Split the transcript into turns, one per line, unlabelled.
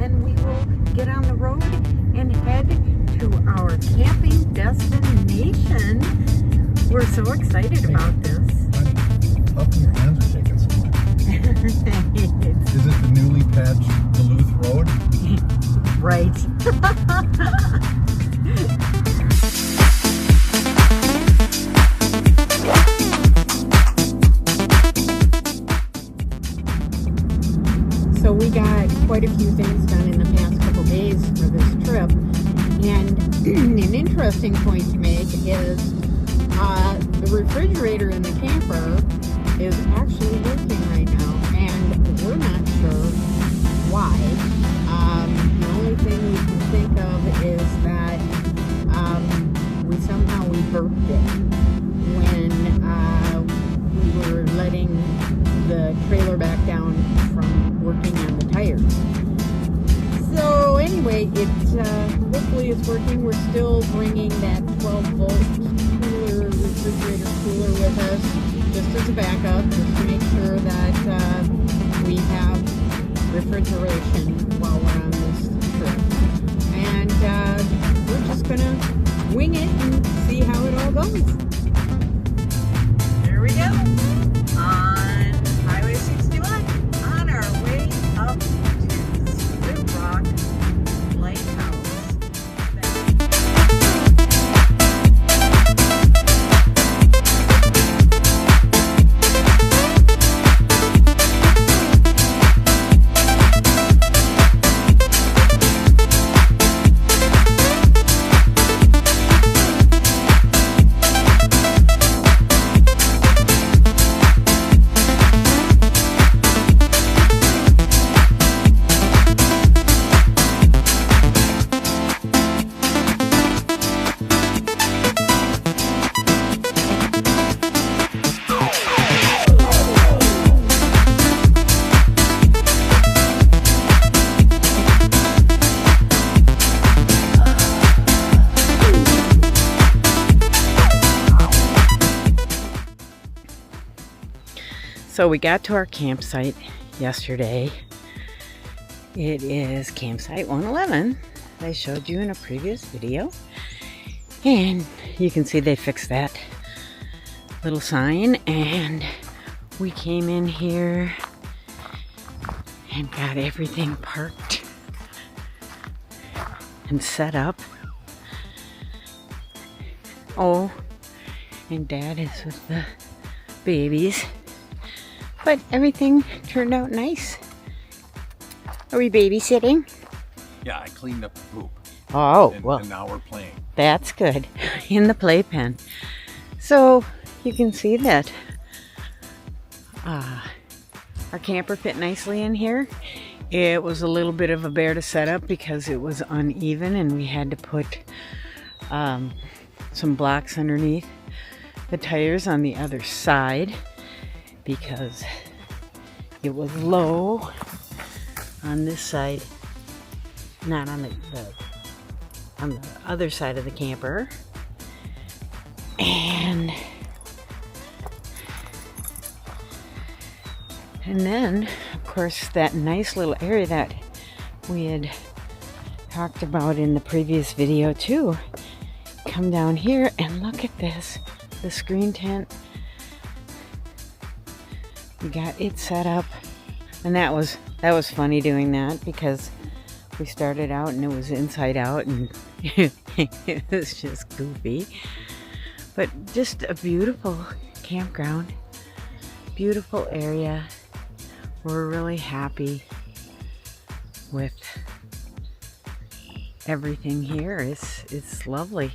then we will get on the road and head to our camping destination. We're so excited about this.
How come your hands are shaking so much? Is it the newly patched Duluth Road?
Right. So we got quite a few things done in the past couple days for this trip. And an interesting point to make is the refrigerator in the camper is actually working right now, and we're not sure why. The only thing we can think of is that we burped it when we were letting the trailer back down from working on the tires. So anyway, hopefully it's working. We're still bringing that 12-volt refrigerator cooler with us, just as a backup, just to make sure that we have refrigeration while we're on this trip. And we're just gonna wing it and see how it all goes. There we go, on Highway 61, on our way up to Shipwreck Lighthouse. So we got to our campsite yesterday. It is campsite 111. I showed you in a previous video. And you can see they fixed that little sign. And we came in here and got everything parked and set up. Oh, and Dad is with the babies. But everything turned out nice. Are we babysitting?
Yeah, I cleaned up the poop.
Oh,
well. And now we're playing.
That's good. In the playpen. So you can see that our camper fit nicely in here. It was a little bit of a bear to set up because it was uneven, and we had to put some blocks underneath the tires on the other side, because it was low on this side, not on the other side of the camper. And then, of course, that nice little area that we had talked about in the previous video too. Come down here and look at this, the screen tent. We got it set up, and that was funny doing that, because we started out and it was inside out, and it was just goofy. But just a beautiful campground, beautiful area. We're really happy with everything here. It's lovely.